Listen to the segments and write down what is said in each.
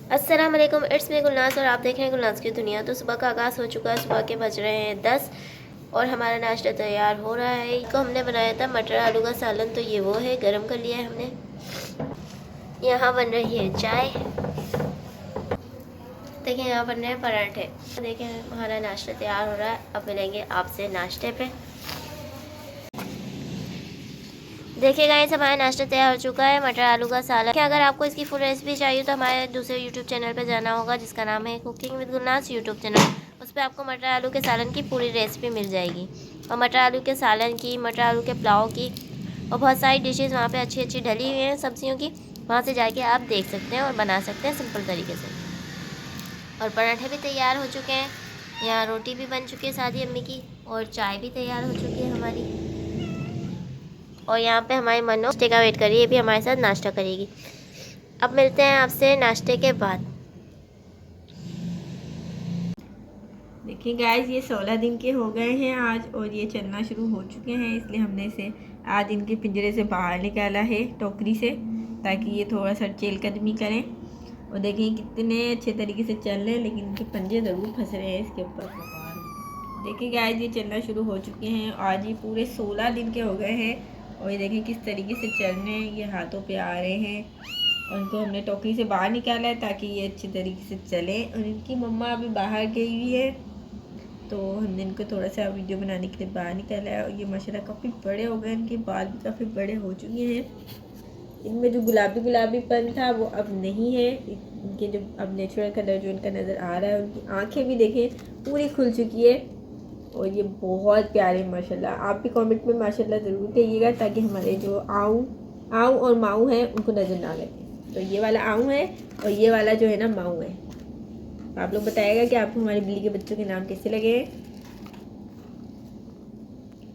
अस्सलाम वालेकुम, it's me Gulnaz और आप देख रहे हैं गुलनाज की दुनिया। तो सुबह का आगाज़ हो चुका है, सुबह के बज रहे हैं 10 और हमारा नाश्ता तैयार हो रहा है। इसको हमने बनाया था मटर आलू का सालन, तो ये वो है, गरम कर लिया है हमने। यहाँ बन रही है चाय, देखिए यहाँ बन रहे हैं पराठे। देखें हमारा नाश्ता तैयार हो रहा है। अब मिलेंगे आपसे नाश्ते पे। देखिए गाइस, हमारा नाश्ता तैयार हो चुका है, मटर आलू का सालन। अगर आपको इसकी फुल रेसिपी चाहिए तो हमारे दूसरे यूट्यूब चैनल पे जाना होगा, जिसका नाम है cooking with Gulnaz YouTube channel. उस पर आपको मटर आलू के सालन की पूरी रेसिपी मिल जाएगी, और मटर आलू के सालन की, मटर आलू के पुलाव की, और बहुत सारी डिशेज़ वहाँ पे अच्छी अच्छी डली हुई हैं सब्जियों की। वहाँ से जाके आप देख सकते हैं और बना सकते हैं सिंपल तरीके से। और पराठे भी तैयार हो चुके हैं, यहाँ रोटी भी बन चुकी है सादी अम्मी की, और चाय भी तैयार हो चुकी है हमारी। और यहाँ पे हमारी मनो नाश्ते का वेट कर रही है, भी हमारे साथ नाश्ता करेगी। अब मिलते हैं आपसे नाश्ते के बाद। देखिए गाइस, ये 16 दिन के हो गए हैं आज, और ये चलना शुरू हो चुके हैं, इसलिए हमने इसे आज इनके पिंजरे से बाहर निकाला है, टोकरी से, ताकि ये थोड़ा सा चहलकदमी करें। और देखिए कितने अच्छे तरीके से चल रहे हैं, लेकिन इनके पंजे ज़रूर फंस रहे हैं इसके ऊपर। देखिए गाइस, ये चलना शुरू हो चुके हैं। आज ये पूरे 16 दिन के हो गए हैं, और ये देखिए किस तरीके से चल रहे हैं, ये हाथों पे आ रहे हैं। और इनको हमने टोकरी से बाहर निकाला है ताकि ये अच्छे तरीके से चलें। और इनकी मम्मा अभी बाहर गई हुई है, तो हमने इनको थोड़ा सा वीडियो बनाने के लिए बाहर निकाला है। और ये माशाल्लाह काफ़ी बड़े हो गए, इनके बाल भी काफ़ी बड़े हो चुके हैं। इनमें जो गुलाबी पन था वो अब नहीं है, इनके जो अब नेचुरल कलर जो इनका नज़र आ रहा है। उनकी आँखें भी देखें पूरी खुल चुकी है, और ये बहुत प्यारे माशाल्लाह। आप भी कमेंट में माशाल्लाह ज़रूर कहिएगा, ताकि हमारे जो आऊ और माऊ हैं उनको नज़र ना लगे। तो ये वाला आऊ है, और ये वाला जो है ना माऊ है। आप लोग बताइएगा कि आपको हमारी बिल्ली के बच्चों के नाम कैसे लगे।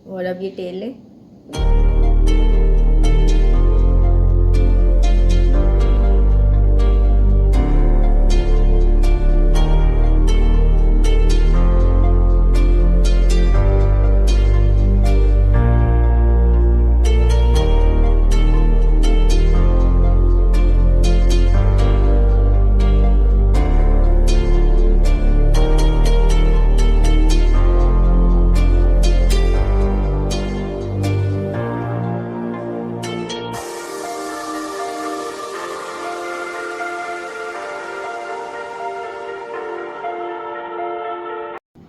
और अब ये टेल है।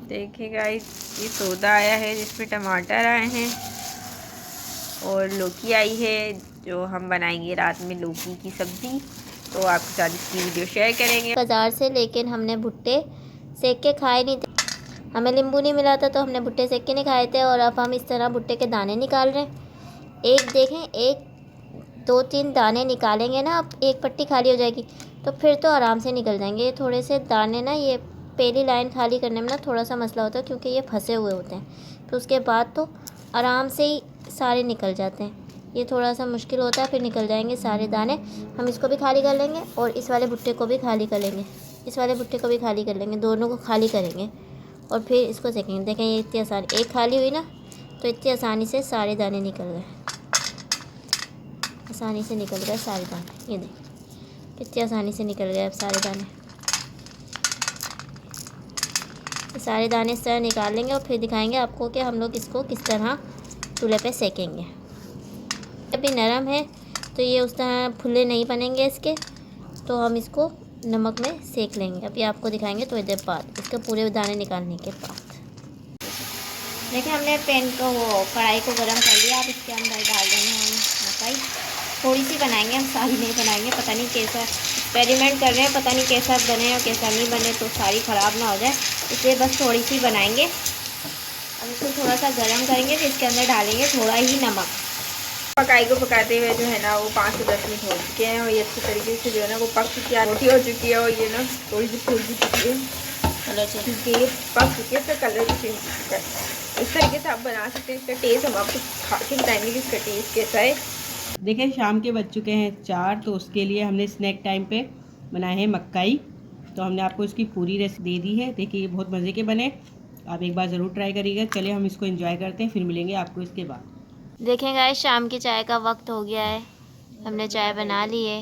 देखिए गाइस, ये सौदा आया है जिसमें टमाटर आए हैं और लौकी आई है, जो हम बनाएंगे रात में लौकी की सब्ज़ी। तो आपके साथ इसकी वीडियो शेयर करेंगे बाज़ार से, लेकिन हमने भुट्टे सेक के खाए नहीं थे। हमें नींबू नहीं मिला था, तो हमने भुट्टे सेक के नहीं खाए थे। और अब हम इस तरह भुट्टे के दाने निकाल रहे हैं। एक देखें, एक 2-3 दाने निकालेंगे ना, अब एक पट्टी खाली हो जाएगी, तो फिर तो आराम से निकल जाएंगे। ये थोड़े से दाने ना, ये पहली लाइन खाली करने में ना थोड़ा सा मसला होता है, क्योंकि ये फंसे हुए होते हैं। तो उसके बाद तो आराम से ही सारे निकल जाते हैं। ये थोड़ा सा मुश्किल होता है, फिर निकल जाएंगे सारे दाने। हम इसको भी खाली कर लेंगे, और इस वाले भुट्टे को भी खाली कर लेंगे, इस वाले भुट्टे को भी खाली कर लेंगे, दोनों को खाली करेंगे और फिर इसको सेकेंगे। देखें ये इतनी आसानी, एक खाली हुई ना, तो इतनी आसानी से सारे दाने निकल गए, आसानी से निकल गए सारे दाने। ये देखें कितनी आसानी से निकल गए अब सारे दाने। सारे दाने इस तरह निकाल लेंगे, और फिर दिखाएंगे आपको कि हम लोग इसको किस तरह चूल्हे पे सेकेंगे। अभी नरम है, तो ये उस तरह फुल्ले नहीं बनेंगे इसके, तो हम इसको नमक में सेक लेंगे। अभी आपको दिखाएंगे थोड़ी देर बाद, इसके पूरे दाने निकालने के बाद। देखिए हमने पैन को, वो कढ़ाई को गर्म कर लिया। अब इसके अंदर डाल देंगे हम मकई। थोड़ी सी बनाएंगे हम, सारी नहीं बनाएंगे। पता नहीं कैसा एक्सपेरिमेंट कर रहे हैं, पता नहीं कैसा बने और कैसा नहीं बने, तो सारी ख़राब ना हो जाए, इसलिए बस थोड़ी सी बनाएंगे। अब इसको थोड़ा सा गर्म करेंगे, फिर इसके अंदर डालेंगे थोड़ा ही नमक। पकाई को पकाते हुए जो है ना वो 5 से 10 मिनट हो चुके हैं, और ये अच्छे तरीके से जो है ना वो पक चुकी है, रोटी हो चुकी है, और ये ना थोड़ी सी फूल भी चुकी है, क्योंकि ये पक चुकी है, इसका कलर भी चेंज हो चुका है। इस तरीके से आप बना सकते हैं। इसका टेस्ट हम आपको खा के बताएंगे कि इसका टेस्ट कैसा है। देखें शाम के बज चुके हैं 4, तो उसके लिए हमने स्नैक टाइम पे बनाए हैं मक्काई। तो हमने आपको इसकी पूरी रेसिपी दे दी है। देखिए ये बहुत मज़े के बने, आप एक बार ज़रूर ट्राई करिएगा। चलिए हम इसको एंजॉय करते हैं, फिर मिलेंगे आपको इसके बाद। देखें गाइस, शाम की चाय का वक्त हो गया है, हमने चाय बना ली है।